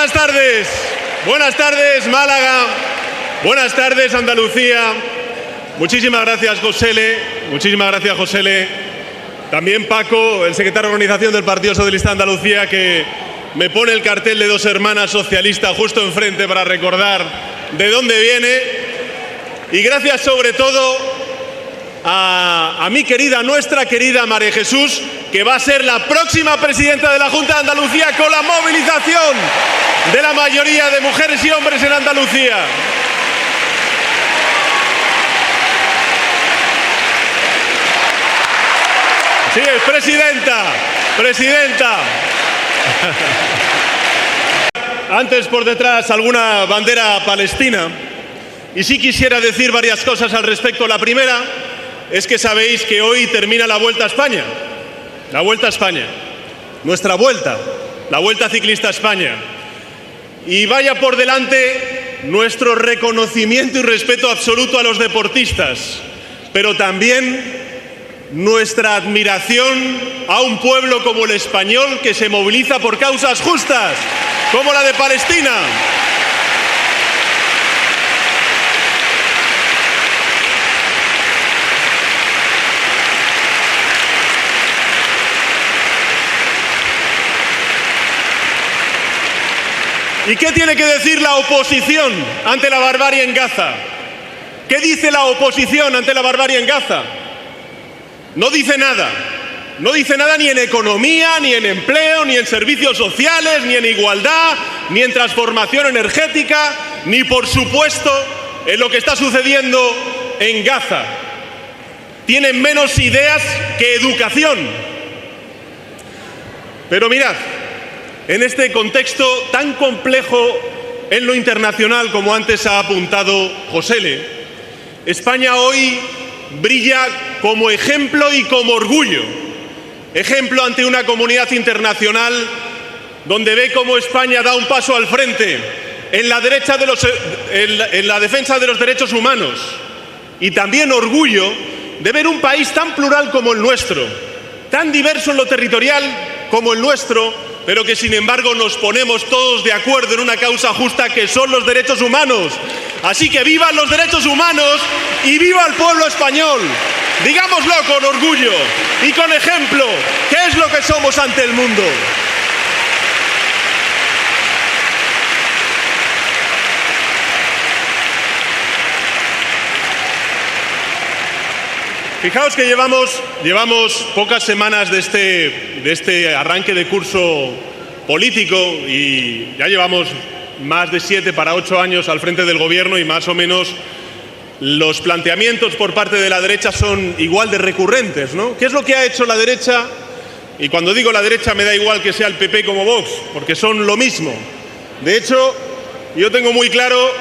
Buenas tardes. Buenas tardes, Málaga. Buenas tardes, Andalucía. Muchísimas gracias, Josele. Muchísimas gracias, Josele. También Paco, el secretario de organización del Partido Socialista de Andalucía, que me pone el cartel de dos hermanas socialistas justo enfrente para recordar de dónde viene. Y gracias sobre todo a mi querida, nuestra querida María Jesús, que va a ser la próxima presidenta de la Junta de Andalucía con la movilización de la mayoría de mujeres y hombres en Andalucía. Sí, es presidenta. Antes por detrás alguna bandera palestina. Y sí quisiera decir varias cosas al respecto. La primera es que sabéis que hoy termina la Vuelta a España. La Vuelta a España. Nuestra vuelta. La Vuelta Ciclista a España. Y vaya por delante nuestro reconocimiento y respeto absoluto a los deportistas. Pero también nuestra admiración a un pueblo como el español que se moviliza por causas justas, como la de Palestina. ¿Y qué tiene que decir la oposición ante la barbarie en Gaza? ¿Qué dice la oposición ante la barbarie en Gaza? No dice nada. No dice nada ni en economía, ni en empleo, ni en servicios sociales, ni en igualdad, ni en transformación energética, ni por supuesto en lo que está sucediendo en Gaza. Tienen menos ideas que educación. Pero mirad, en este contexto tan complejo en lo internacional como antes ha apuntado Josele, España hoy brilla como ejemplo y como orgullo. Ejemplo ante una comunidad internacional donde ve cómo España da un paso al frente en la defensa de los derechos humanos. Y también orgullo de ver un país tan plural como el nuestro, tan diverso en lo territorial como el nuestro, pero que sin embargo nos ponemos todos de acuerdo en una causa justa que son los derechos humanos. Así que vivan los derechos humanos y viva el pueblo español. Digámoslo con orgullo y con ejemplo, ¿qué es lo que somos ante el mundo? Fijaos que llevamos pocas semanas de este arranque de curso político y ya llevamos más de 7 para 8 años al frente del gobierno y más o menos los planteamientos por parte de la derecha son igual de recurrentes, ¿no? ¿Qué es lo que ha hecho la derecha? Y cuando digo la derecha me da igual que sea el PP como Vox, porque son lo mismo. De hecho, yo tengo muy claro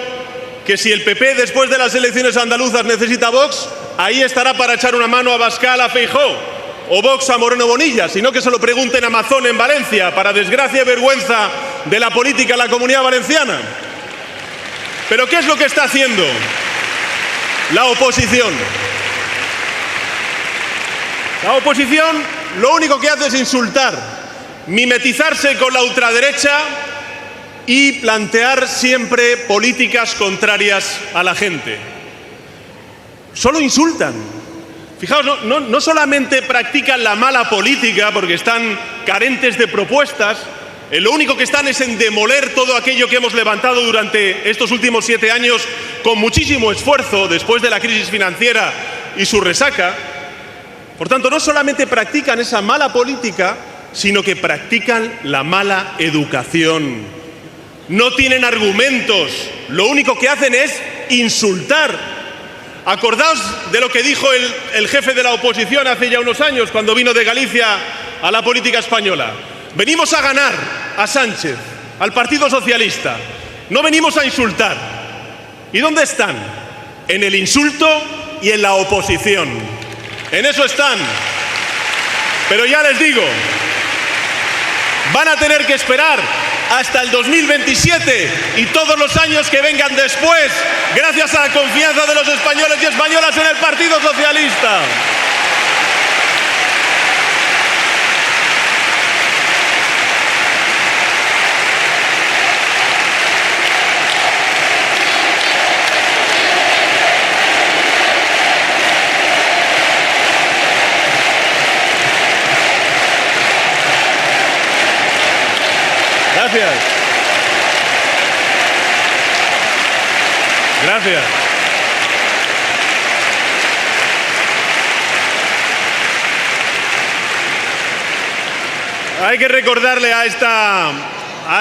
que si el PP después de las elecciones andaluzas necesita Vox, ahí estará para echar una mano a Abascal, a Feijóo, o Vox a Moreno Bonilla, sino que se lo pregunten a Mazón en Valencia, para desgracia y vergüenza de la política en la Comunidad Valenciana. Pero ¿qué es lo que está haciendo la oposición? La oposición lo único que hace es insultar, mimetizarse con la ultraderecha y plantear siempre políticas contrarias a la gente. Solo insultan. Fijaos, no solamente practican la mala política porque están carentes de propuestas, lo único que están es en demoler todo aquello que hemos levantado durante estos últimos 7 años con muchísimo esfuerzo después de la crisis financiera y su resaca. Por tanto, no solamente practican esa mala política, sino que practican la mala educación. No tienen argumentos, lo único que hacen es insultar. Acordaos de lo que dijo el jefe de la oposición hace ya unos años cuando vino de Galicia a la política española. Venimos a ganar a Sánchez, al Partido Socialista. No venimos a insultar. ¿Y dónde están? En el insulto y en la oposición. En eso están. Pero ya les digo, van a tener que esperar hasta el 2027 y todos los años que vengan después, gracias a la confianza de los españoles y españolas en el Partido Socialista. Gracias. Hay que recordarle a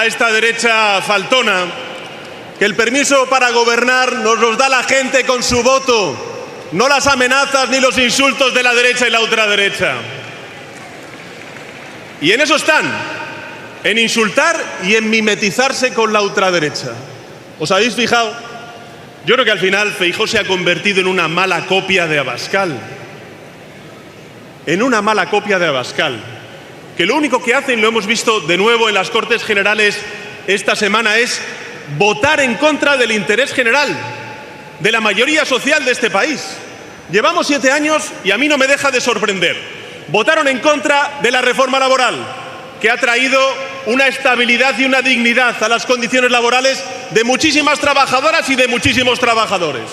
esta derecha faltona que el permiso para gobernar nos los da la gente con su voto, no las amenazas ni los insultos de la derecha y la ultraderecha. Y en eso están, en insultar y en mimetizarse con la ultraderecha. ¿Os habéis fijado? Yo creo que al final Feijóo se ha convertido en una mala copia de Abascal. En una mala copia de Abascal. Que lo único que hacen, lo hemos visto de nuevo en las Cortes Generales esta semana, es votar en contra del interés general, de la mayoría social de este país. Llevamos 7 años y a mí no me deja de sorprender. Votaron en contra de la reforma laboral, que ha traído una estabilidad y una dignidad a las condiciones laborales de muchísimas trabajadoras y de muchísimos trabajadores.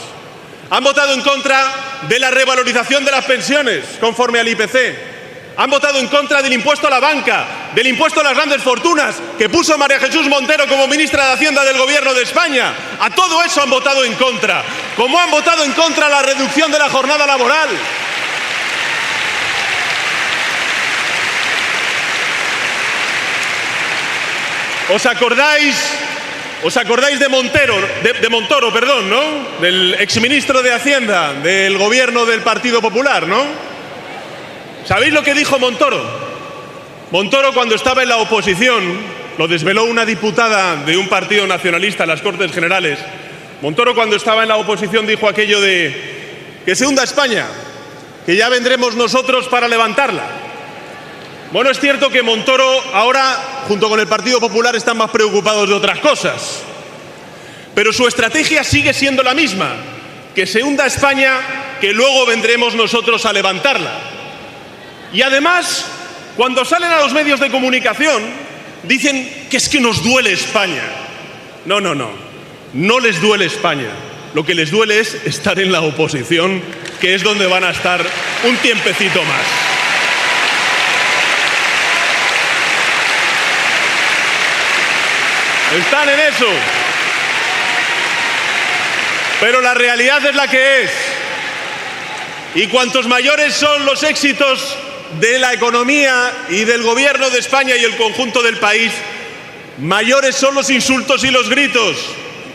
Han votado en contra de la revalorización de las pensiones conforme al IPC. Han votado en contra del impuesto a la banca, del impuesto a las grandes fortunas que puso María Jesús Montero como ministra de Hacienda del Gobierno de España. A todo eso han votado en contra. Como han votado en contra la reducción de la jornada laboral. ¿Os acordáis de Montoro, perdón, ¿no? Del exministro de Hacienda del Gobierno del Partido Popular, ¿no? ¿Sabéis lo que dijo Montoro? Montoro, cuando estaba en la oposición, lo desveló una diputada de un partido nacionalista en las Cortes Generales. Montoro, cuando estaba en la oposición, dijo aquello de que se hunda España, que ya vendremos nosotros para levantarla. Bueno, es cierto que Montoro ahora, junto con el Partido Popular, están más preocupados de otras cosas. Pero su estrategia sigue siendo la misma, que se hunda España, que luego vendremos nosotros a levantarla. Y además, cuando salen a los medios de comunicación, dicen que es que nos duele España. No, no les duele España. Lo que les duele es estar en la oposición, que es donde van a estar un tiempecito más. Están en eso. Pero la realidad es la que es. Y cuantos mayores son los éxitos de la economía y del Gobierno de España y el conjunto del país, mayores son los insultos y los gritos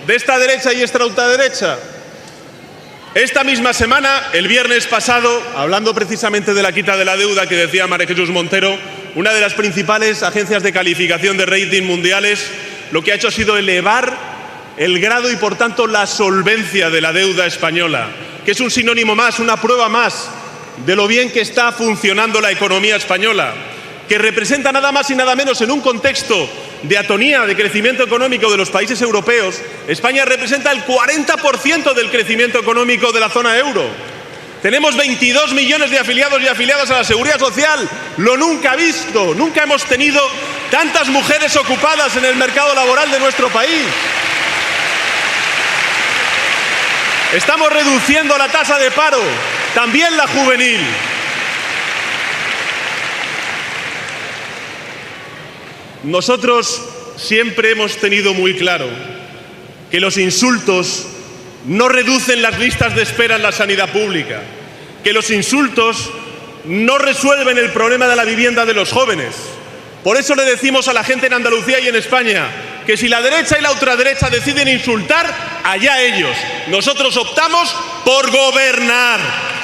de esta derecha y esta ultraderecha. Esta misma semana, el viernes pasado, hablando precisamente de la quita de la deuda que decía María Jesús Montero, una de las principales agencias de calificación de rating mundiales, lo que ha hecho ha sido elevar el grado y, por tanto, la solvencia de la deuda española, que es un sinónimo más, una prueba más de lo bien que está funcionando la economía española, que representa nada más y nada menos, en un contexto de atonía de crecimiento económico de los países europeos, España representa el 40% del crecimiento económico de la zona euro. Tenemos 22 millones de afiliados y afiliadas a la Seguridad Social, lo nunca visto. Nunca hemos tenido tantas mujeres ocupadas en el mercado laboral de nuestro país. Estamos reduciendo la tasa de paro, también la juvenil. Nosotros siempre hemos tenido muy claro que los insultos no reducen las listas de espera en la sanidad pública, que los insultos no resuelven el problema de la vivienda de los jóvenes. Por eso le decimos a la gente en Andalucía y en España que si la derecha y la ultraderecha deciden insultar, allá ellos. Nosotros optamos por gobernar,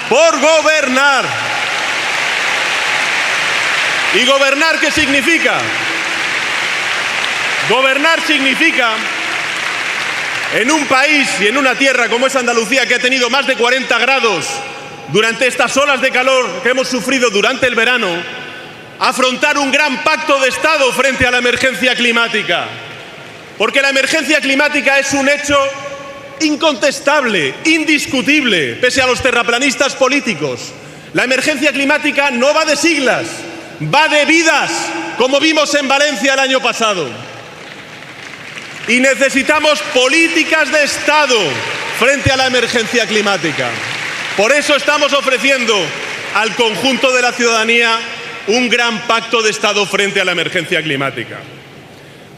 por gobernar. ¿Y gobernar qué significa? Gobernar significa, en un país y en una tierra como es Andalucía, que ha tenido más de 40 grados durante estas olas de calor que hemos sufrido durante el verano, afrontar un gran pacto de Estado frente a la emergencia climática. Porque la emergencia climática es un hecho incontestable, indiscutible, pese a los terraplanistas políticos. La emergencia climática no va de siglas, va de vidas, como vimos en Valencia el año pasado. Y necesitamos políticas de Estado frente a la emergencia climática. Por eso estamos ofreciendo al conjunto de la ciudadanía un gran pacto de Estado frente a la emergencia climática.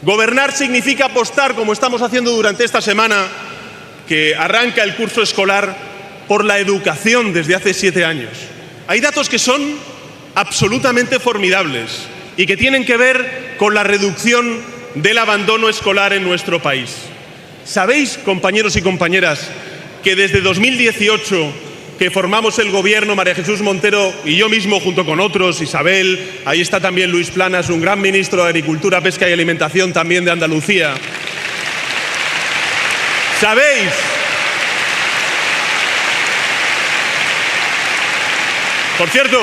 Gobernar significa apostar, como estamos haciendo durante esta semana, que arranca el curso escolar por la educación desde hace 7 años. Hay datos que son absolutamente formidables y que tienen que ver con la reducción del abandono escolar en nuestro país. ¿Sabéis, compañeros y compañeras, que desde 2018, que formamos el gobierno, María Jesús Montero y yo mismo, junto con otros, Isabel, ahí está también Luis Planas, un gran ministro de Agricultura, Pesca y Alimentación también de Andalucía. ¿Sabéis por cierto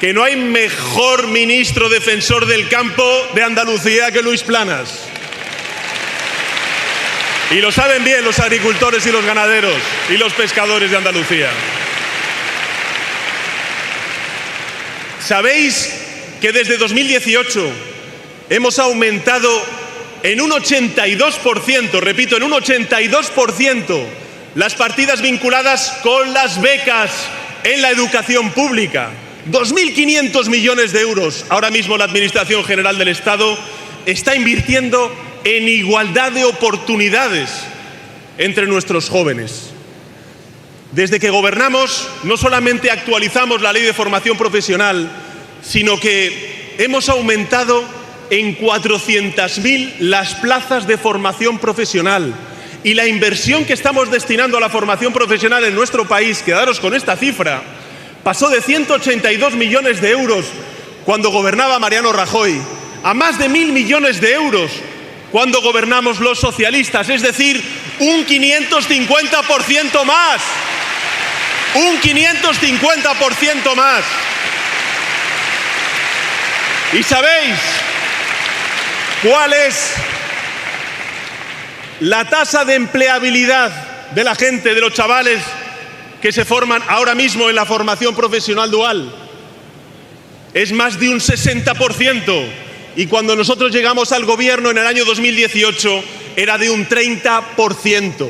que no hay mejor ministro defensor del campo de Andalucía que Luis Planas? Y lo saben bien los agricultores y los ganaderos y los pescadores de Andalucía. ¿Sabéis que desde 2018 hemos aumentado en un 82%, repito, en un 82%, las partidas vinculadas con las becas en la educación pública? 2.500 millones de euros. Ahora mismo la Administración General del Estado está invirtiendo en igualdad de oportunidades entre nuestros jóvenes. Desde que gobernamos, no solamente actualizamos la Ley de Formación Profesional, sino que hemos aumentado en 400.000 las plazas de formación profesional. Y la inversión que estamos destinando a la formación profesional en nuestro país, quedaros con esta cifra, pasó de 182 millones de euros cuando gobernaba Mariano Rajoy a más de 1.000 millones de euros cuando gobernamos los socialistas, es decir, un 550% más. Un 550% más. ¿Y sabéis cuál es la tasa de empleabilidad de la gente, de los chavales que se forman ahora mismo en la formación profesional dual? Es más de un 60%. Y cuando nosotros llegamos al gobierno en el año 2018 era de un 30%.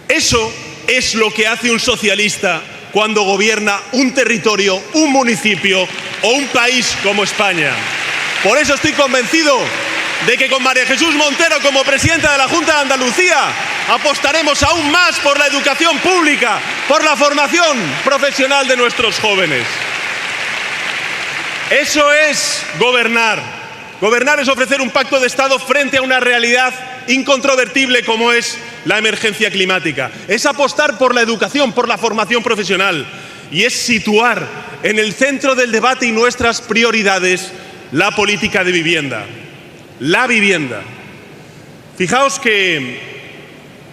Eso es lo que hace un socialista cuando gobierna un territorio, un municipio o un país como España. Por eso estoy convencido de que con María Jesús Montero como presidenta de la Junta de Andalucía apostaremos aún más por la educación pública, por la formación profesional de nuestros jóvenes. Eso es gobernar. Gobernar es ofrecer un pacto de Estado frente a una realidad incontrovertible como es la emergencia climática. Es apostar por la educación, por la formación profesional. Y es situar en el centro del debate y nuestras prioridades la política de vivienda. La vivienda. Fijaos que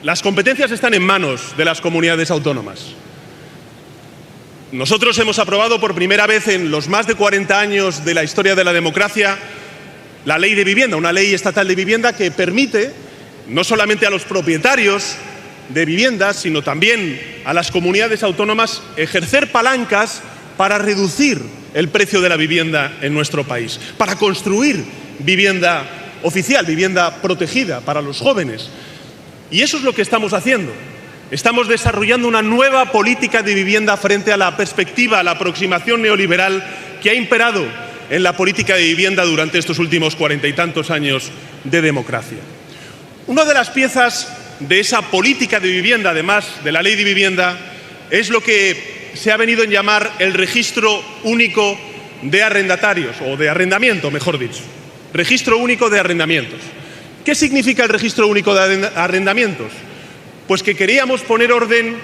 las competencias están en manos de las comunidades autónomas. Nosotros hemos aprobado por primera vez en los más de 40 años de la historia de la democracia la ley de vivienda, una ley estatal de vivienda que permite no solamente a los propietarios de viviendas, sino también a las comunidades autónomas ejercer palancas para reducir el precio de la vivienda en nuestro país, para construir vivienda oficial, vivienda protegida para los jóvenes. Y eso es lo que estamos haciendo. Estamos desarrollando una nueva política de vivienda frente a la perspectiva, a la aproximación neoliberal que ha imperado en la política de vivienda durante estos últimos 40 y tantos años de democracia. Una de las piezas de esa política de vivienda, además de la ley de vivienda, es lo que se ha venido a llamar el registro único de arrendatarios, o de arrendamiento, mejor dicho. Registro único de arrendamientos. ¿Qué significa el registro único de arrendamientos? Pues que queríamos poner orden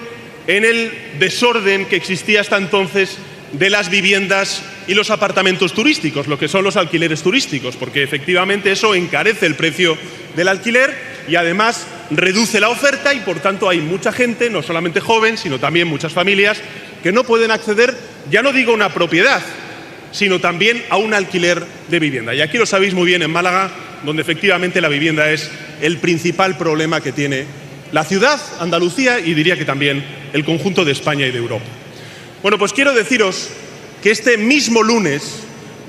en el desorden que existía hasta entonces de las viviendas y los apartamentos turísticos, lo que son los alquileres turísticos, porque efectivamente eso encarece el precio del alquiler y además reduce la oferta y por tanto hay mucha gente, no solamente joven, sino también muchas familias que no pueden acceder, ya no digo a una propiedad, sino también a un alquiler de vivienda. Y aquí lo sabéis muy bien en Málaga, donde efectivamente la vivienda es el principal problema que tiene la ciudad, Andalucía y diría que también el conjunto de España y de Europa. Bueno, pues quiero deciros que este mismo lunes,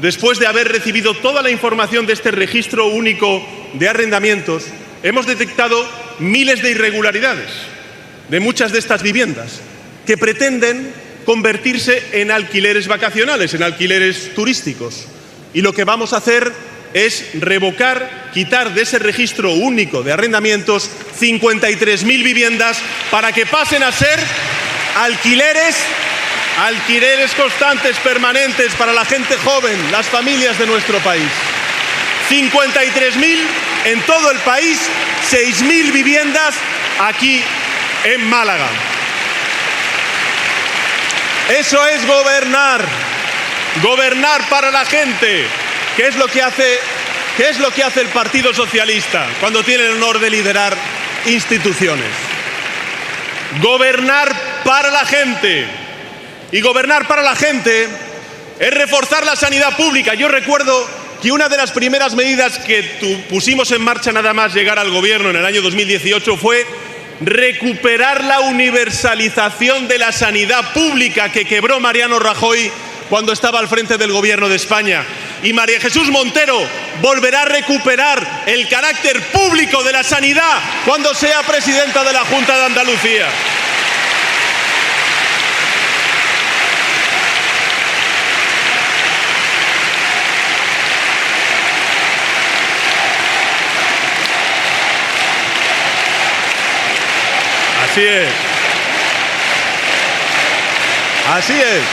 después de haber recibido toda la información de este registro único de arrendamientos, hemos detectado miles de irregularidades de muchas de estas viviendas que pretenden convertirse en alquileres vacacionales, en alquileres turísticos. Y lo que vamos a hacer es revocar, quitar de ese registro único de arrendamientos 53.000 viviendas para que pasen a ser alquileres constantes, permanentes para la gente joven, las familias de nuestro país. 53.000 en todo el país, 6.000 viviendas aquí en Málaga. Eso es gobernar, gobernar para la gente. ¿Qué es lo que hace el Partido Socialista cuando tiene el honor de liderar instituciones? Gobernar para la gente. Y gobernar para la gente es reforzar la sanidad pública. Yo recuerdo que una de las primeras medidas que pusimos en marcha nada más llegar al gobierno en el año 2018 fue recuperar la universalización de la sanidad pública que quebró Mariano Rajoy cuando estaba al frente del gobierno de España. Y María Jesús Montero volverá a recuperar el carácter público de la sanidad cuando sea presidenta de la Junta de Andalucía. Así es. Así es.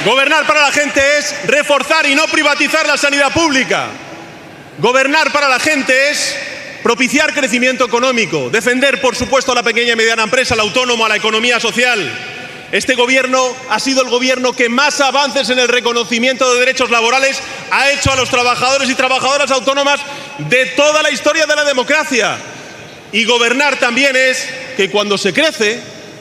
Gobernar para la gente es reforzar y no privatizar la sanidad pública. Gobernar para la gente es propiciar crecimiento económico, defender, por supuesto, a la pequeña y mediana empresa, al autónomo, a la economía social. Este gobierno ha sido el gobierno que más avances en el reconocimiento de derechos laborales ha hecho a los trabajadores y trabajadoras autónomas de toda la historia de la democracia. Y gobernar también es que cuando se crece,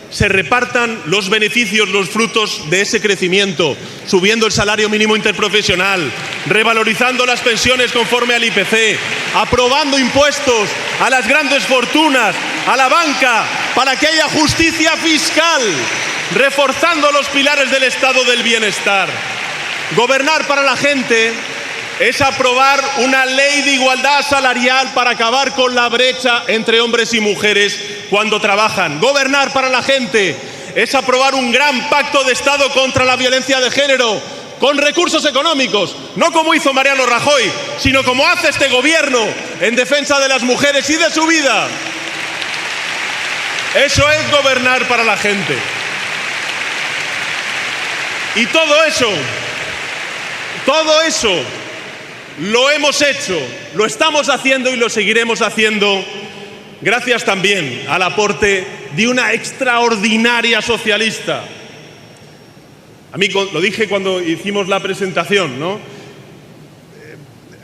se repartan los beneficios, los frutos de ese crecimiento, subiendo el salario mínimo interprofesional, revalorizando las pensiones conforme al IPC, aprobando impuestos a las grandes fortunas, a la banca, para que haya justicia fiscal, reforzando los pilares del estado del bienestar. Gobernar para la gente es aprobar una ley de igualdad salarial para acabar con la brecha entre hombres y mujeres cuando trabajan. Gobernar para la gente es aprobar un gran pacto de Estado contra la violencia de género, con recursos económicos, no como hizo Mariano Rajoy, sino como hace este gobierno en defensa de las mujeres y de su vida. Eso es gobernar para la gente. Y todo eso lo hemos hecho, lo estamos haciendo y lo seguiremos haciendo gracias también al aporte de una extraordinaria socialista. A mí lo dije cuando hicimos la presentación, ¿no?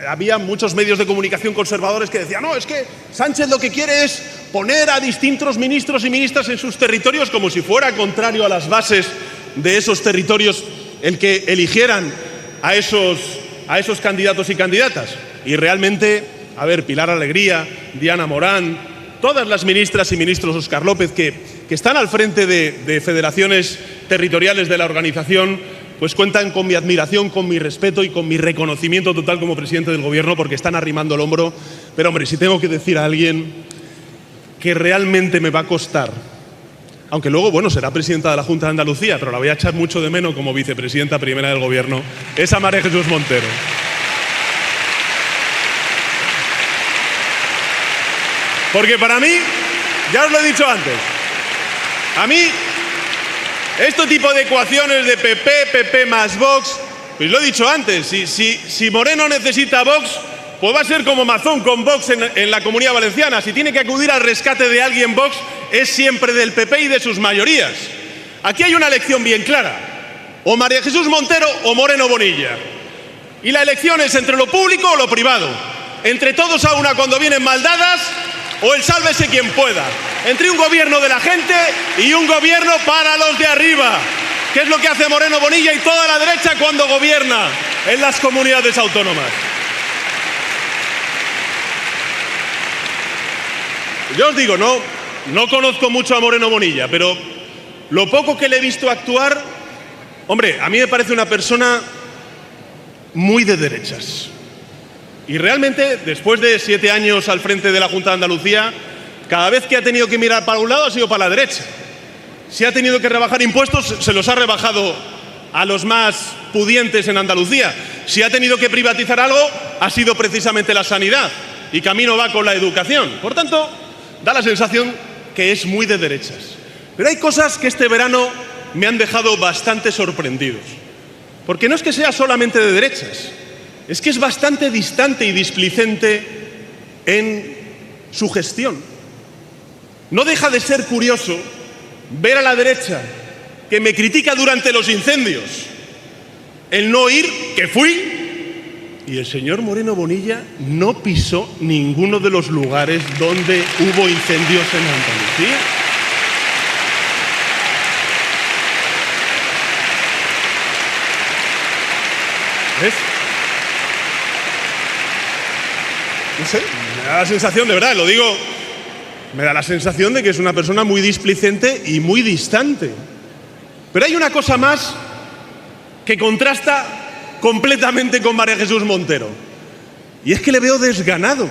Había muchos medios de comunicación conservadores que decían, no, es que Sánchez lo que quiere es poner a distintos ministros y ministras en sus territorios como si fuera contrario a las bases de esos territorios el que eligieran a esos candidatos y candidatas. Y realmente, a ver, Pilar Alegría, Diana Morán, todas las ministras y ministros, Óscar López, que están al frente de federaciones territoriales de la organización, pues cuentan con mi admiración, con mi respeto y con mi reconocimiento total como presidente del gobierno, porque están arrimando el hombro. Pero hombre, si tengo que decir a alguien que realmente me va a costar, aunque luego, bueno, será presidenta de la Junta de Andalucía, pero la voy a echar mucho de menos como vicepresidenta primera del gobierno, es a María Jesús Montero. Porque para mí, ya os lo he dicho antes, a mí, este tipo de ecuaciones de PP más Vox, pues lo he dicho antes, si Moreno necesita Vox, pues va a ser como Mazón con Vox en la Comunidad Valenciana. Si tiene que acudir al rescate de alguien Vox, es siempre del PP y de sus mayorías. Aquí hay una elección bien clara, o María Jesús Montero o Moreno Bonilla. Y la elección es entre lo público o lo privado, entre todos a una cuando vienen mal dadas, o el sálvese quien pueda, entre un gobierno de la gente y un gobierno para los de arriba, que es lo que hace Moreno Bonilla y toda la derecha cuando gobierna en las comunidades autónomas. Yo os digo, no conozco mucho a Moreno Bonilla, pero lo poco que le he visto actuar, hombre, a mí me parece una persona muy de derechas. Y realmente, después de 7 años al frente de la Junta de Andalucía, cada vez que ha tenido que mirar para un lado ha sido para la derecha. Si ha tenido que rebajar impuestos, se los ha rebajado a los más pudientes en Andalucía. Si ha tenido que privatizar algo, ha sido precisamente la sanidad, y camino va con la educación. Por tanto, da la sensación que es muy de derechas. Pero hay cosas que este verano me han dejado bastante sorprendidos. Porque no es que sea solamente de derechas, es que es bastante distante y displicente en su gestión. No deja de ser curioso ver a la derecha, que me critica durante los incendios, el no ir, que fui, y el señor Moreno Bonilla no pisó ninguno de los lugares donde hubo incendios en Andalucía. ¿Ves? No sé, me da la sensación, de verdad, lo digo, me da la sensación de que es una persona muy displicente y muy distante. Pero hay una cosa más que contrasta completamente con María Jesús Montero, y es que le veo desganado.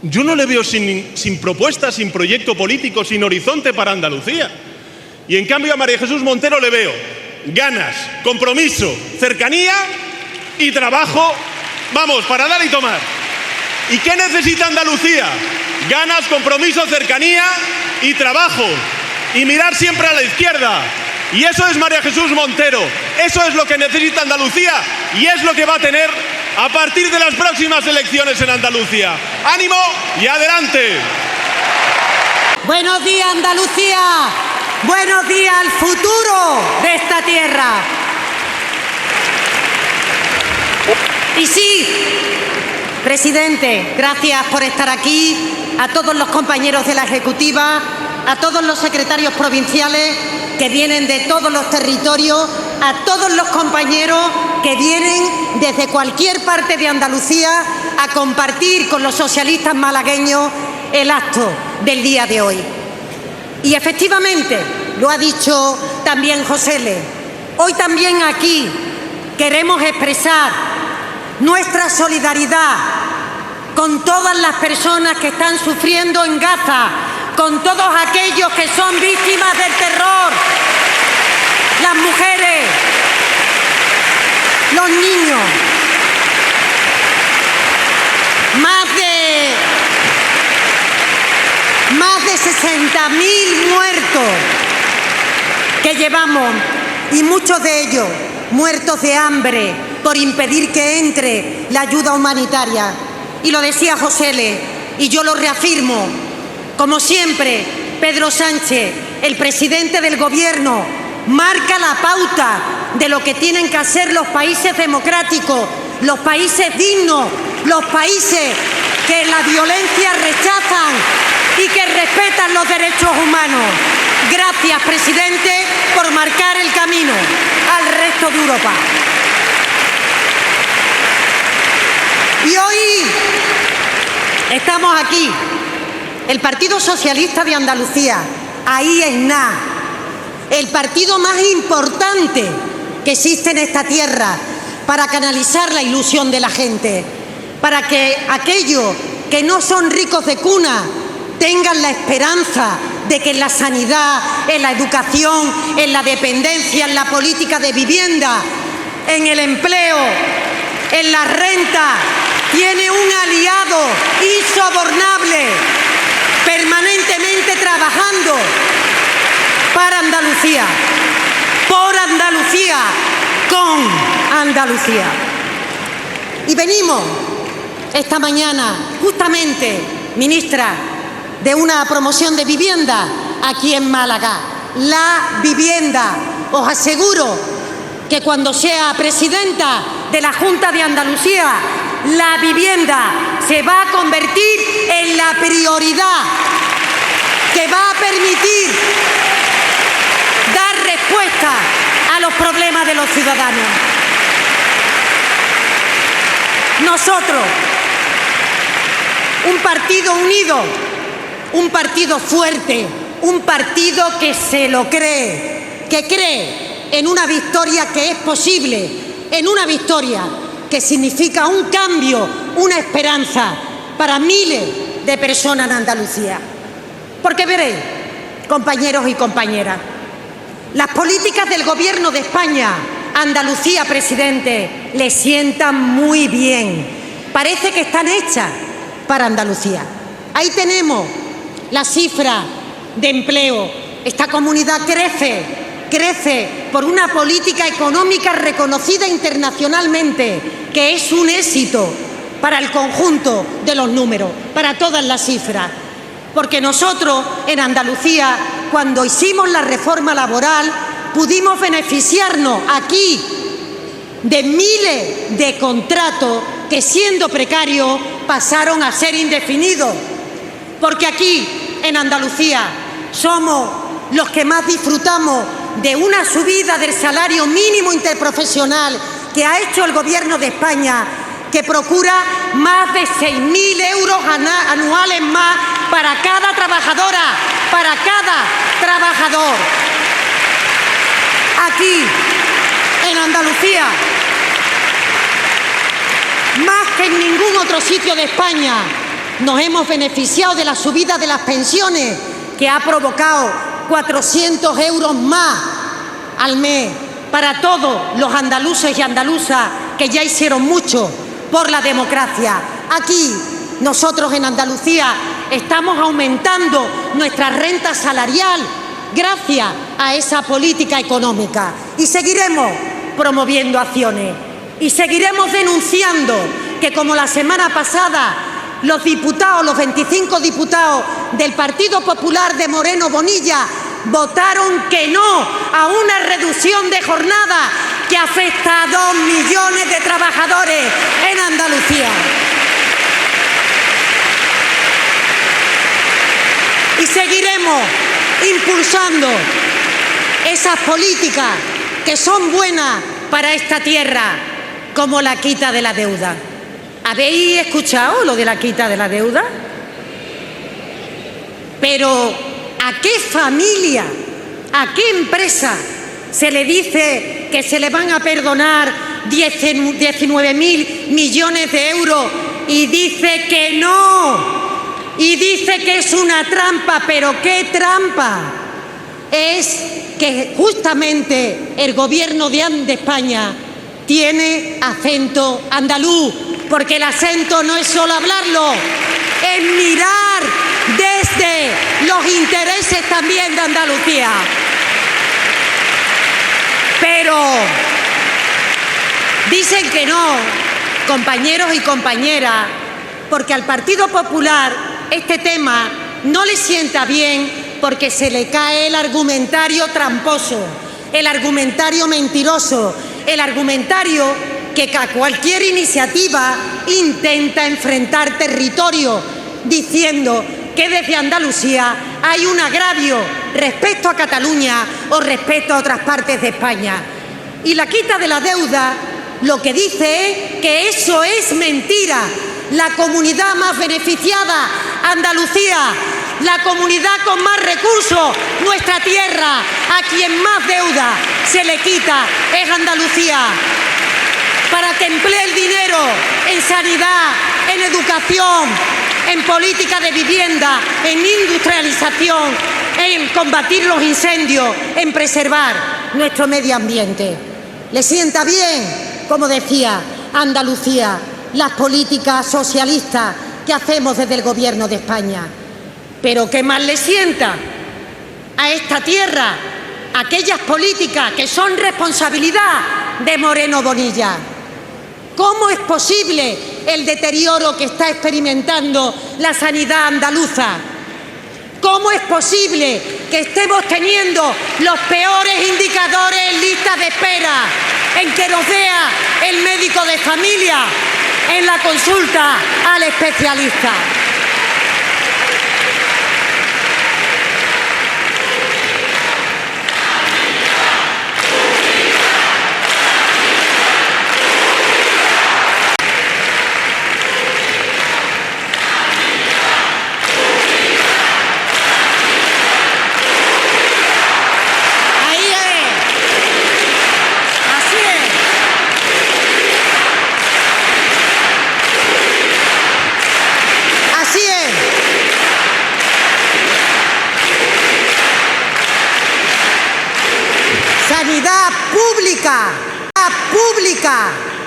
Yo no le veo sin propuesta, sin proyecto político, sin horizonte para Andalucía. Y en cambio a María Jesús Montero le veo ganas, compromiso, cercanía y trabajo, vamos, para dar y tomar. ¿Y qué necesita Andalucía? Ganas, compromiso, cercanía y trabajo. Y mirar siempre a la izquierda. Y eso es María Jesús Montero. Eso es lo que necesita Andalucía y es lo que va a tener a partir de las próximas elecciones en Andalucía. ¡Ánimo y adelante! Buenos días, Andalucía. Buenos días al futuro de esta tierra. Y sí, presidente, gracias por estar aquí, a todos los compañeros de la Ejecutiva, a todos los secretarios provinciales que vienen de todos los territorios, a todos los compañeros que vienen desde cualquier parte de Andalucía a compartir con los socialistas malagueños el acto del día de hoy. Y efectivamente, lo ha dicho también José Le, hoy también aquí queremos expresar nuestra solidaridad con todas las personas que están sufriendo en Gaza, con todos aquellos que son víctimas del terror, las mujeres, los niños. Más de 60.000 muertos que llevamos, y muchos de ellos muertos de hambre por impedir que entre la ayuda humanitaria. Y lo decía José Le, y yo lo reafirmo, como siempre, Pedro Sánchez, el presidente del Gobierno, marca la pauta de lo que tienen que hacer los países democráticos, los países dignos, los países que la violencia rechazan y que respetan los derechos humanos. Gracias, presidente, por marcar el camino al resto de Europa. Y hoy estamos aquí, el Partido Socialista de Andalucía, ahí en nada, el partido más importante que existe en esta tierra para canalizar la ilusión de la gente, para que aquellos que no son ricos de cuna tengan la esperanza de que en la sanidad, en la educación, en la dependencia, en la política de vivienda, en el empleo, en la renta, tiene un aliado insobornable, permanentemente trabajando para Andalucía, por Andalucía, con Andalucía. Y venimos esta mañana, justamente, ministra, de una promoción de vivienda aquí en Málaga. La vivienda, os aseguro que cuando sea presidenta de la Junta de Andalucía, la vivienda se va a convertir en la prioridad que va a permitir dar respuesta a los problemas de los ciudadanos. Nosotros, un partido unido, un partido fuerte, un partido que se lo cree, que cree en una victoria que es posible, en una victoria que significa un cambio, una esperanza para miles de personas en Andalucía. Porque veréis, compañeros y compañeras, Las políticas del Gobierno de España, Andalucía, presidente, le sientan muy bien. Parece que están hechas para Andalucía. Ahí tenemos la cifra de empleo. Esta comunidad crece por una política económica reconocida internacionalmente, que es un éxito para el conjunto de los números, para todas las cifras. Porque nosotros, en Andalucía, cuando hicimos la reforma laboral, pudimos beneficiarnos aquí de miles de contratos que, siendo precarios, pasaron a ser indefinidos. Porque aquí, en Andalucía, somos los que más disfrutamos de una subida del salario mínimo interprofesional que ha hecho el Gobierno de España, que procura más de 6.000 euros anuales más para cada trabajadora, para cada trabajador. Aquí, en Andalucía, más que en ningún otro sitio de España, nos hemos beneficiado de la subida de las pensiones, que ha provocado 400 euros más al mes para todos los andaluces y andaluzas que ya hicieron mucho por la democracia. Aquí, nosotros en Andalucía, estamos aumentando nuestra renta salarial gracias a esa política económica. Y seguiremos promoviendo acciones. Y seguiremos denunciando que, como la semana pasada, los 25 diputados del Partido Popular de Moreno Bonilla votaron que no a una reducción de jornada que afecta a 2 millones de trabajadores en Andalucía. Y seguiremos impulsando esas políticas que son buenas para esta tierra, como la quita de la deuda. ¿Habéis escuchado lo de la quita de la deuda? Pero ¿a qué familia, a qué empresa se le dice que se le van a perdonar 19.000 millones de euros y dice que no? Y dice que es una trampa. ¿Pero qué trampa? Es que justamente el Gobierno de España tiene acento andaluz, porque el acento no es solo hablarlo, es mirar desde los intereses también de Andalucía. Pero dicen que no, compañeros y compañeras, porque al Partido Popular este tema no le sienta bien, porque se le cae el argumentario tramposo, el argumentario mentiroso, el argumentario que a cualquier iniciativa intenta enfrentar territorio, diciendo que desde Andalucía hay un agravio respecto a Cataluña o respecto a otras partes de España. Y la quita de la deuda lo que dice es que eso es mentira. La comunidad más beneficiada, Andalucía, la comunidad con más recursos, nuestra tierra, a quien más deuda se le quita es Andalucía, para que emplee el dinero en sanidad, en educación, en política de vivienda, en industrialización, en combatir los incendios, en preservar nuestro medio ambiente. ¿Le sienta bien, como decía, Andalucía, las políticas socialistas que hacemos desde el Gobierno de España? Pero ¿qué más le sienta a esta tierra aquellas políticas que son responsabilidad de Moreno Bonilla? ¿Cómo es posible el deterioro que está experimentando la sanidad andaluza? ¿Cómo es posible que estemos teniendo los peores indicadores en listas de espera, en que nos vea el médico de familia en la consulta al especialista?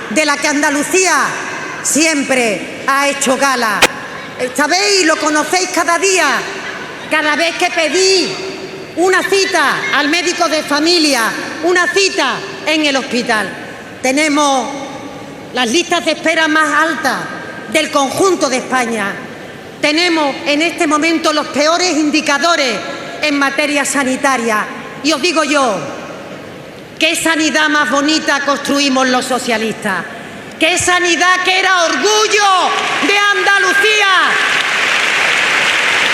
de la que Andalucía siempre ha hecho gala. Sabéis, lo conocéis cada día, cada vez que pedí una cita al médico de familia, una cita en el hospital. Tenemos las listas de espera más altas del conjunto de España. Tenemos en este momento los peores indicadores en materia sanitaria. Y os digo yo, ¿qué sanidad más bonita construimos los socialistas? ¡Qué sanidad que era orgullo de Andalucía!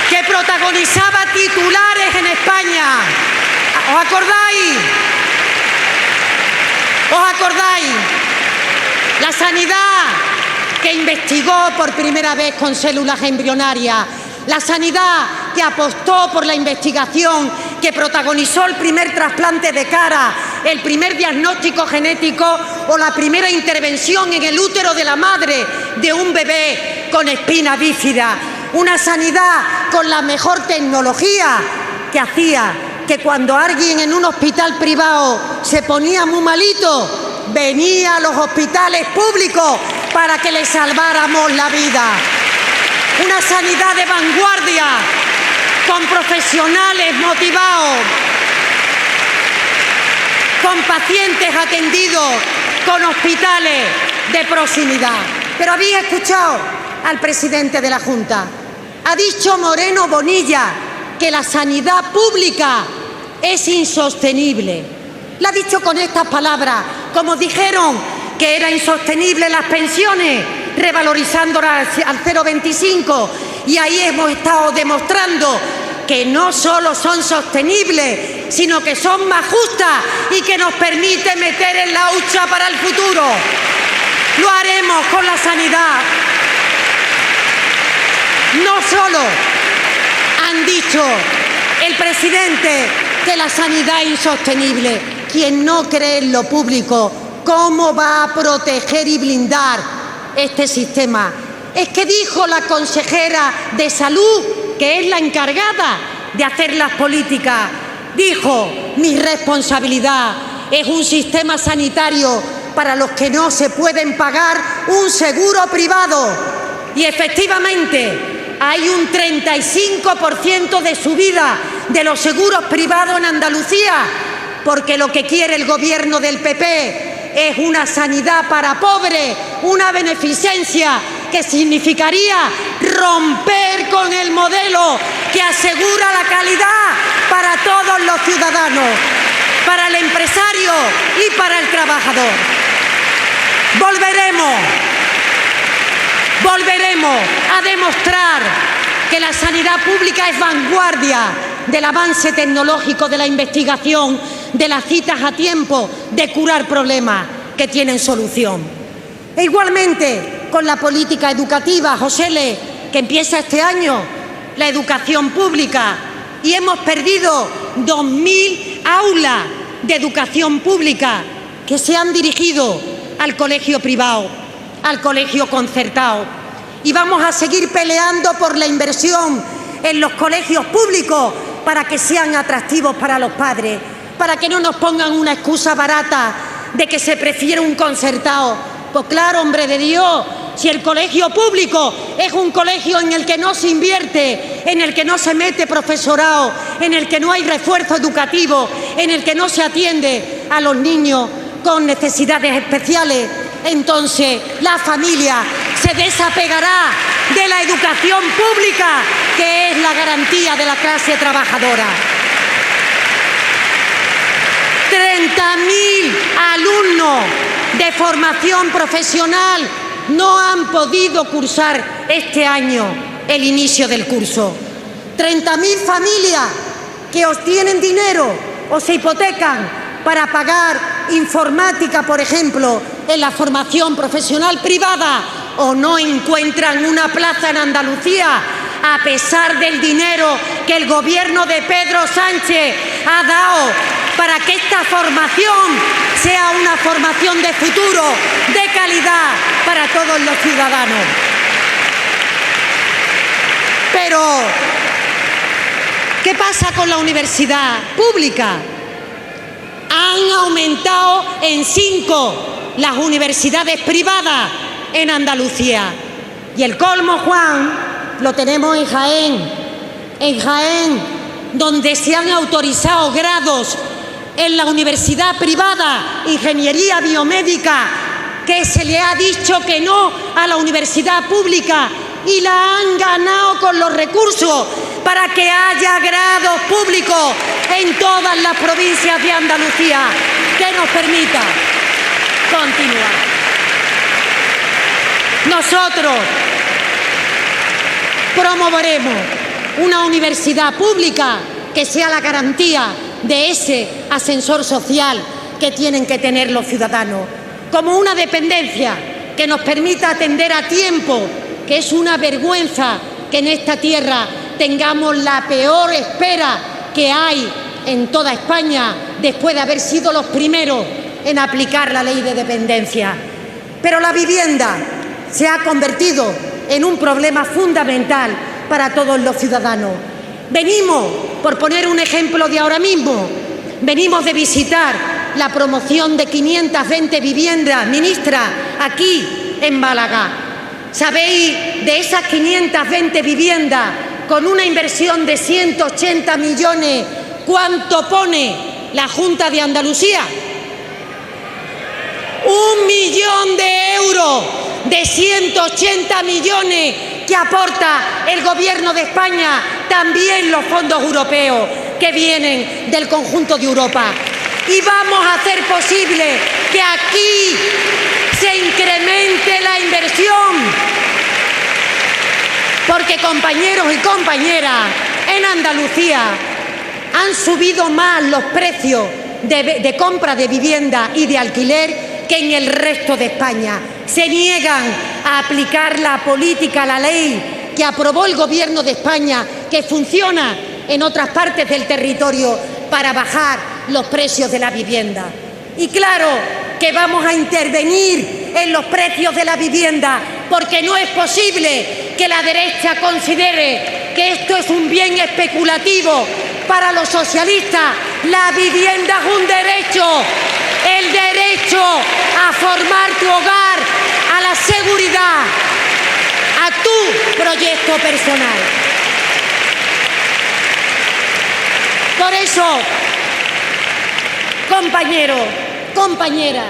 Que protagonizaba titulares en España. ¿Os acordáis? ¿Os acordáis? La sanidad que investigó por primera vez con células embrionarias. La sanidad que apostó por la investigación, que protagonizó el primer trasplante de cara, el primer diagnóstico genético o la primera intervención en el útero de la madre de un bebé con espina bífida. Una sanidad con la mejor tecnología que hacía que cuando alguien en un hospital privado se ponía muy malito, venía a los hospitales públicos para que le salváramos la vida. Una sanidad de vanguardia, con profesionales motivados, con pacientes atendidos, con hospitales de proximidad. Pero habéis escuchado al presidente de la Junta. Ha dicho Moreno Bonilla que la sanidad pública es insostenible. Lo ha dicho con estas palabras, como dijeron que era insostenible las pensiones, revalorizándolas al 0,25, y ahí hemos estado demostrando que no solo son sostenibles, sino que son más justas y que nos permite meter en la hucha para el futuro. Lo haremos con la sanidad. No solo han dicho el presidente que la sanidad es insostenible. Quien no cree en lo público, ¿cómo va a proteger y blindar este sistema? Es que dijo la consejera de Salud, que es la encargada de hacer las políticas, dijo: mi responsabilidad es un sistema sanitario para los que no se pueden pagar un seguro privado. Y efectivamente hay un 35% de subida de los seguros privados en Andalucía, porque lo que quiere el gobierno del PP es una sanidad para pobres, una beneficencia que significaría romper con el modelo que asegura la calidad para todos los ciudadanos, para el empresario y para el trabajador. Volveremos a demostrar que la sanidad pública es vanguardia del avance tecnológico, de la investigación, de las citas a tiempo, de curar problemas que tienen solución. E igualmente con la política educativa, Josele, que empieza este año, la educación pública, y hemos perdido 2.000 aulas de educación pública que se han dirigido al colegio privado, al colegio concertado. Y vamos a seguir peleando por la inversión en los colegios públicos para que sean atractivos para los padres, para que no nos pongan una excusa barata de que se prefiere un concertado. Pues claro, hombre de Dios, si el colegio público es un colegio en el que no se invierte, en el que no se mete profesorado, en el que no hay refuerzo educativo, en el que no se atiende a los niños con necesidades especiales, entonces la familia se desapegará de la educación pública, que es la garantía de la clase trabajadora. 30.000 alumnos de formación profesional no han podido cursar este año el inicio del curso. 30.000 familias que os tienen dinero o se hipotecan para pagar informática, por ejemplo, en la formación profesional privada, o no encuentran una plaza en Andalucía a pesar del dinero que el gobierno de Pedro Sánchez ha dado para que esta formación sea una formación de futuro, de calidad para todos los ciudadanos. Pero, ¿qué pasa con la universidad pública? Han Han aumentado en 5 las universidades privadas en Andalucía. Y el colmo, Juan, lo tenemos en Jaén, donde se han autorizado grados en la universidad privada, ingeniería biomédica, que se le ha dicho que no a la universidad pública y la han ganado con los recursos para que haya grados públicos en todas las provincias de Andalucía, que nos permita continuar. Nosotros promoveremos una universidad pública que sea la garantía de ese ascensor social que tienen que tener los ciudadanos, como una dependencia que nos permita atender a tiempo, que es una vergüenza que en esta tierra tengamos la peor espera que hay en toda España después de haber sido los primeros en aplicar la ley de dependencia. Pero la vivienda se ha convertido en un problema fundamental para todos los ciudadanos. Venimos, por poner un ejemplo de ahora mismo, venimos de visitar la promoción de 520 viviendas, ministra, aquí en Málaga. ¿Sabéis de esas 520 viviendas con una inversión de 180 millones cuánto pone la Junta de Andalucía? 1 millón de euros de 180 millones que aporta el Gobierno de España, también los fondos europeos que vienen del conjunto de Europa. Y vamos a hacer posible que aquí se incremente la inversión. Porque, compañeros y compañeras, en Andalucía han subido más los precios de compra de vivienda y de alquiler que en el resto de España. Se niegan a aplicar la política, la ley que aprobó el Gobierno de España, que funciona en otras partes del territorio para bajar los precios de la vivienda. Y claro que vamos a intervenir en los precios de la vivienda, porque no es posible que la derecha considere que esto es un bien especulativo. Para los socialistas, la vivienda es un derecho, el derecho a formar tu hogar, a la seguridad, a tu proyecto personal. Por eso, compañeros, compañeras,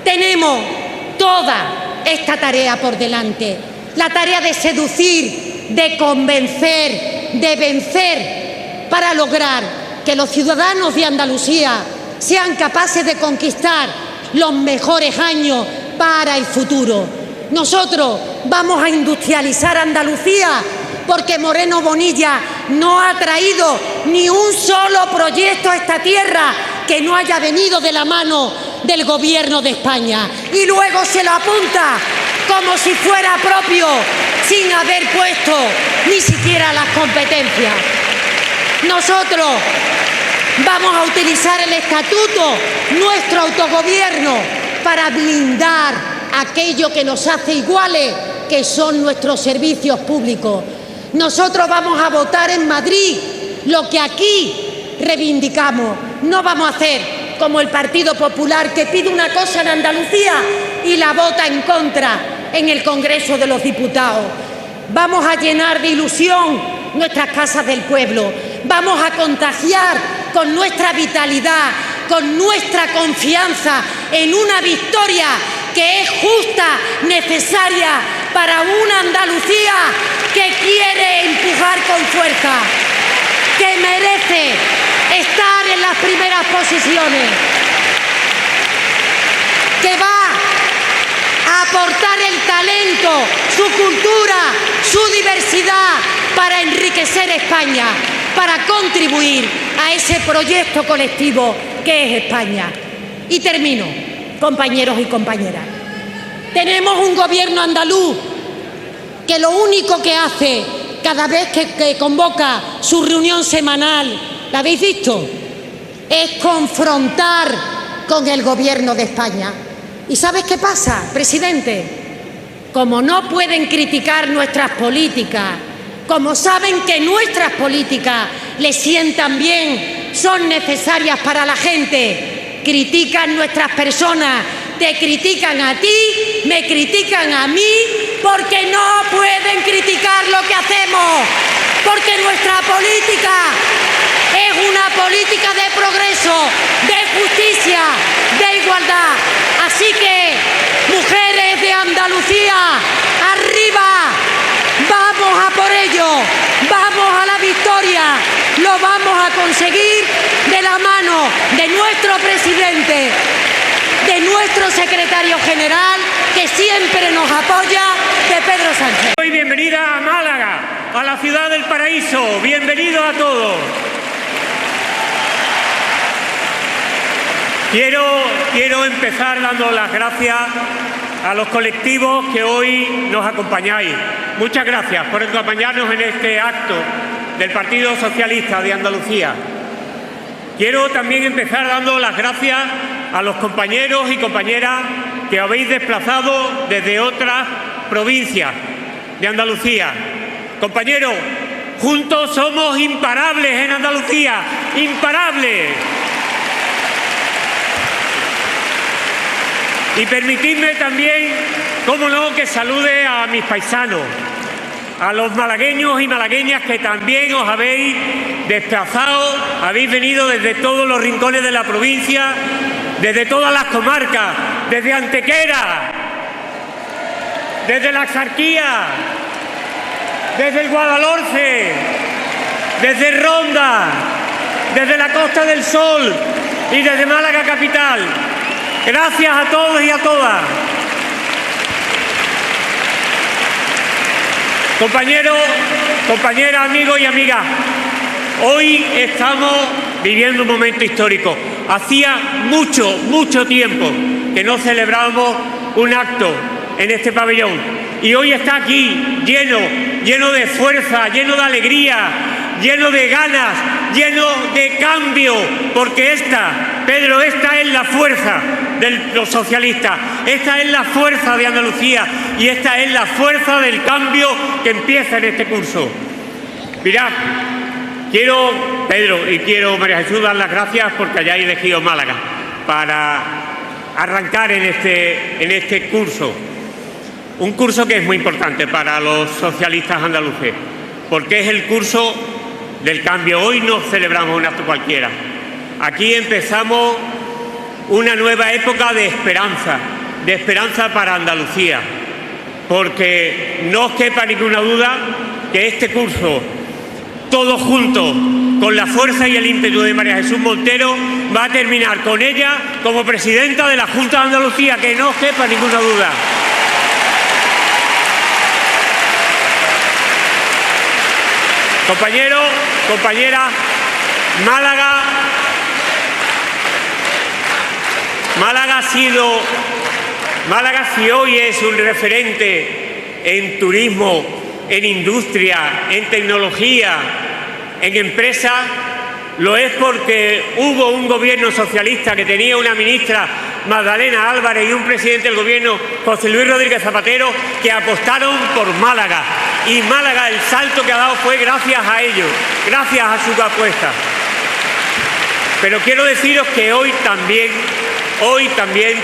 tenemos toda esta tarea por delante, la tarea de seducir, de convencer, de vencer, para lograr que los ciudadanos de Andalucía sean capaces de conquistar los mejores años para el futuro. Nosotros vamos a industrializar Andalucía, porque Moreno Bonilla no ha traído ni un solo proyecto a esta tierra que no haya venido de la mano del Gobierno de España, y luego se lo apunta como si fuera propio, sin haber puesto ni siquiera las competencias. Nosotros vamos a utilizar el estatuto, nuestro autogobierno, para blindar aquello que nos hace iguales, que son nuestros servicios públicos. Nosotros vamos a votar en Madrid lo que aquí reivindicamos. No vamos a hacer como el Partido Popular, que pide una cosa en Andalucía y la vota en contra en el Congreso de los Diputados. Vamos a llenar de ilusión nuestras casas del pueblo. Vamos a contagiar con nuestra vitalidad, con nuestra confianza en una victoria que es justa, necesaria para una Andalucía que quiere empujar con fuerza, que merece estar en las primeras posiciones, que va a aportar el talento, su cultura, su diversidad para enriquecer España, para contribuir a ese proyecto colectivo que es España. Y termino, compañeros y compañeras. Tenemos un gobierno andaluz que lo único que hace cada vez que convoca su reunión semanal, ¿la habéis visto?, es confrontar con el Gobierno de España. ¿Y sabes qué pasa, presidente? Como no pueden criticar nuestras políticas, como saben que nuestras políticas les sientan bien, son necesarias para la gente, critican nuestras personas, te critican a ti, me critican a mí, porque no pueden criticar lo que hacemos, porque nuestra política es una política de progreso, de justicia, de igualdad. Así que, mujeres de Andalucía, arriba, vamos a por ello, vamos a la victoria, lo vamos a conseguir de la mano de nuestro presidente, de nuestro secretario general, que siempre nos apoya, de Pedro Sánchez. Hoy bienvenida a Málaga, a la ciudad del paraíso, bienvenidos a todos. Quiero empezar dando las gracias a los colectivos que hoy nos acompañáis. Muchas gracias por acompañarnos en este acto del Partido Socialista de Andalucía. Quiero también empezar dando las gracias a los compañeros y compañeras que habéis desplazado desde otras provincias de Andalucía. Compañeros, juntos somos imparables en Andalucía, imparables. Y permitidme también, cómo no, que salude a mis paisanos, a los malagueños y malagueñas que también os habéis desplazado, habéis venido desde todos los rincones de la provincia, desde todas las comarcas, desde Antequera, desde la Axarquía, desde el Guadalhorce, desde Ronda, desde la Costa del Sol y desde Málaga capital. Gracias a todos y a todas. Compañeros, compañeras, amigos y amigas, hoy estamos viviendo un momento histórico. Hacía mucho tiempo que no celebrábamos un acto en este pabellón y hoy está aquí lleno de fuerza, lleno de alegría, lleno de ganas, lleno de cambio, porque Pedro, esta es la fuerza de los socialistas, esta es la fuerza de Andalucía y esta es la fuerza del cambio que empieza en este curso. Mirad, quiero, Pedro y quiero, María Jesús, dar las gracias porque hayáis elegido Málaga para arrancar en este curso. Un curso que es muy importante para los socialistas andaluces, porque es el curso del cambio. Hoy no celebramos un acto cualquiera. Aquí empezamos una nueva época de esperanza para Andalucía, porque no os quepa ninguna duda que este curso, todos juntos, con la fuerza y el ímpetu de María Jesús Montero, va a terminar con ella como presidenta de la Junta de Andalucía, que no os quepa ninguna duda. Compañeros, compañeras, Málaga si hoy es un referente en turismo, en industria, en tecnología, en empresa, lo es porque hubo un gobierno socialista que tenía una ministra, Magdalena Álvarez, y un presidente del gobierno, José Luis Rodríguez Zapatero, que apostaron por Málaga. Y Málaga, el salto que ha dado fue gracias a ellos, gracias a su apuesta. Pero quiero deciros que hoy también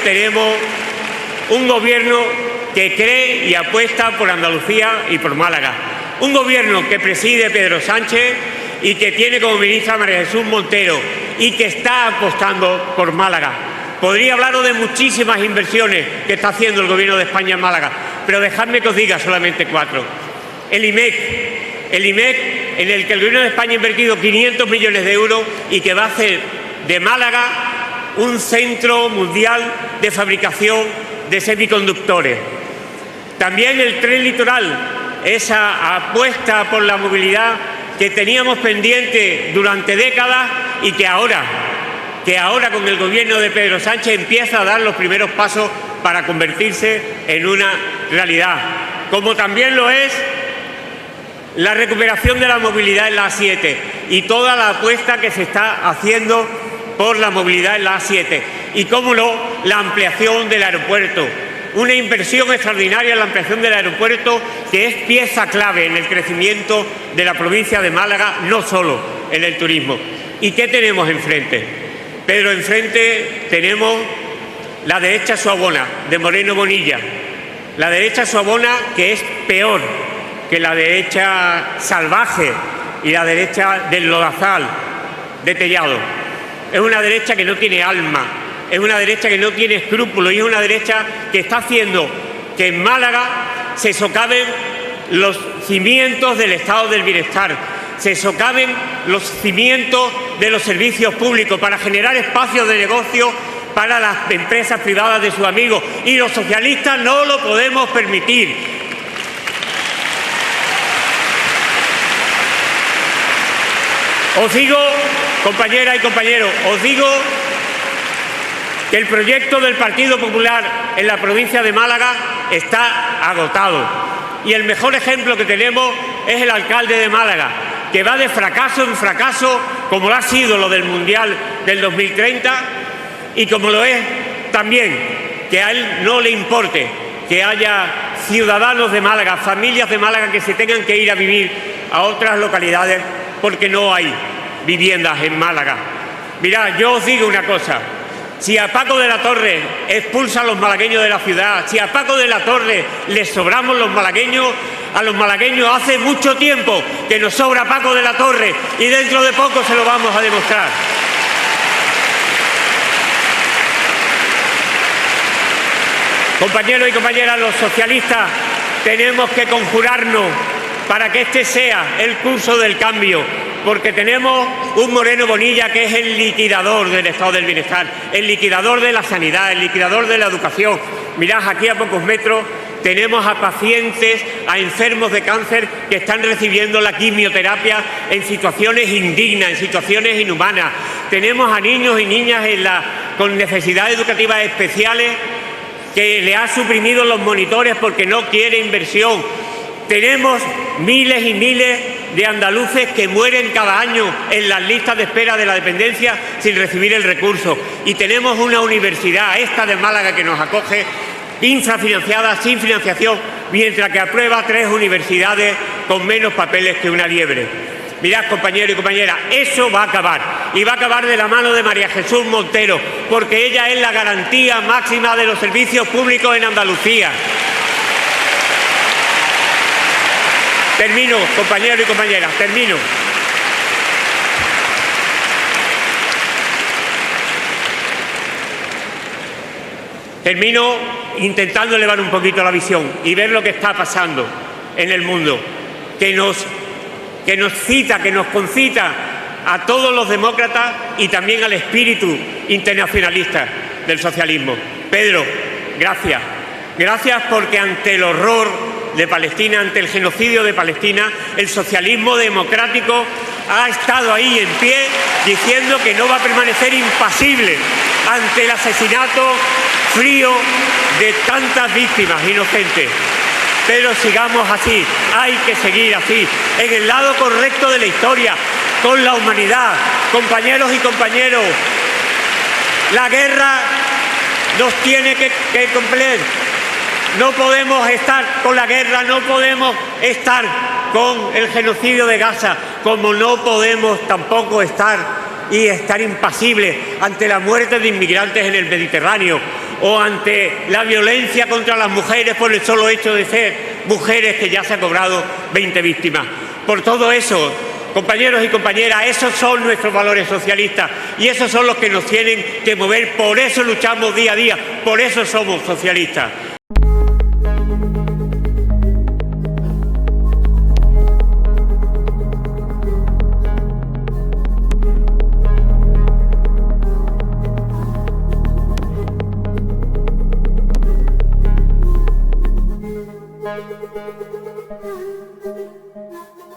tenemos un gobierno que cree y apuesta por Andalucía y por Málaga. Un gobierno que preside Pedro Sánchez y que tiene como ministra María Jesús Montero y que está apostando por Málaga. Podría hablaros de muchísimas inversiones que está haciendo el Gobierno de España en Málaga, pero dejadme que os diga solamente 4. El IMEC, en el que el Gobierno de España ha invertido 500 millones de euros y que va a hacer de Málaga un centro mundial de fabricación de semiconductores. También el tren litoral, esa apuesta por la movilidad que teníamos pendiente durante décadas y que ahora con el gobierno de Pedro Sánchez empieza a dar los primeros pasos para convertirse en una realidad. Como también lo es la recuperación de la movilidad en la A7 y toda la apuesta que se está haciendo por la movilidad en la A7. Y, cómo no, la ampliación del aeropuerto. Una inversión extraordinaria en la ampliación del aeropuerto que es pieza clave en el crecimiento de la provincia de Málaga, no solo en el turismo. ¿Y qué tenemos enfrente? pero enfrente tenemos la derecha suabona de Moreno Bonilla, la derecha suabona que es peor que la derecha salvaje y la derecha del lodazal de Tellado. Es una derecha que no tiene alma, es una derecha que no tiene escrúpulos y es una derecha que está haciendo que en Málaga se socaven los cimientos del estado del bienestar, se socaven los cimientos de los servicios públicos para generar espacios de negocio para las empresas privadas de sus amigos, y los socialistas no lo podemos permitir. Os digo, compañeras y compañeros, os digo que el proyecto del Partido Popular en la provincia de Málaga está agotado. Y el mejor ejemplo que tenemos es el alcalde de Málaga, que va de fracaso en fracaso, como lo ha sido lo del Mundial del 2030 y como lo es también que a él no le importe que haya ciudadanos de Málaga, familias de Málaga que se tengan que ir a vivir a otras localidades porque no hay viviendas en Málaga. Mirad, yo os digo una cosa. Si a Paco de la Torre expulsa a los malagueños de la ciudad, si a Paco de la Torre les sobramos los malagueños, a los malagueños hace mucho tiempo que nos sobra Paco de la Torre y dentro de poco se lo vamos a demostrar. Compañeros y compañeras, los socialistas tenemos que conjurarnos para que este sea el curso del cambio, porque tenemos un Moreno Bonilla que es el liquidador del estado del bienestar, el liquidador de la sanidad, el liquidador de la educación. Mirad, aquí a pocos metros tenemos a pacientes, a enfermos de cáncer que están recibiendo la quimioterapia en situaciones indignas, en situaciones inhumanas. Tenemos a niños y niñas con necesidades educativas especiales que le ha suprimido los monitores porque no quiere inversión. Tenemos miles y miles de andaluces que mueren cada año en las listas de espera de la dependencia sin recibir el recurso. Y tenemos una universidad, esta de Málaga, que nos acoge, infrafinanciada, sin financiación, mientras que aprueba 3 universidades con menos papeles que una liebre. Mirad, compañeros y compañeras, eso va a acabar. Y va a acabar de la mano de María Jesús Montero, porque ella es la garantía máxima de los servicios públicos en Andalucía. Termino, compañeros y compañeras, termino. Termino intentando elevar un poquito la visión y ver lo que está pasando en el mundo, que nos concita a todos los demócratas y también al espíritu internacionalista del socialismo. Pedro, gracias. Gracias porque ante el horror de Palestina, ante el genocidio de Palestina, el socialismo democrático ha estado ahí en pie diciendo que no va a permanecer impasible ante el asesinato frío de tantas víctimas inocentes. Pero sigamos así, hay que seguir así, en el lado correcto de la historia, con la humanidad. Compañeros y compañeros, la guerra nos tiene que cumplir. No podemos estar con la guerra, no podemos estar con el genocidio de Gaza, como no podemos tampoco estar impasibles ante la muerte de inmigrantes en el Mediterráneo o ante la violencia contra las mujeres por el solo hecho de ser mujeres, que ya se ha cobrado 20 víctimas. Por todo eso, compañeros y compañeras, esos son nuestros valores socialistas y esos son los que nos tienen que mover. Por eso luchamos día a día, por eso somos socialistas.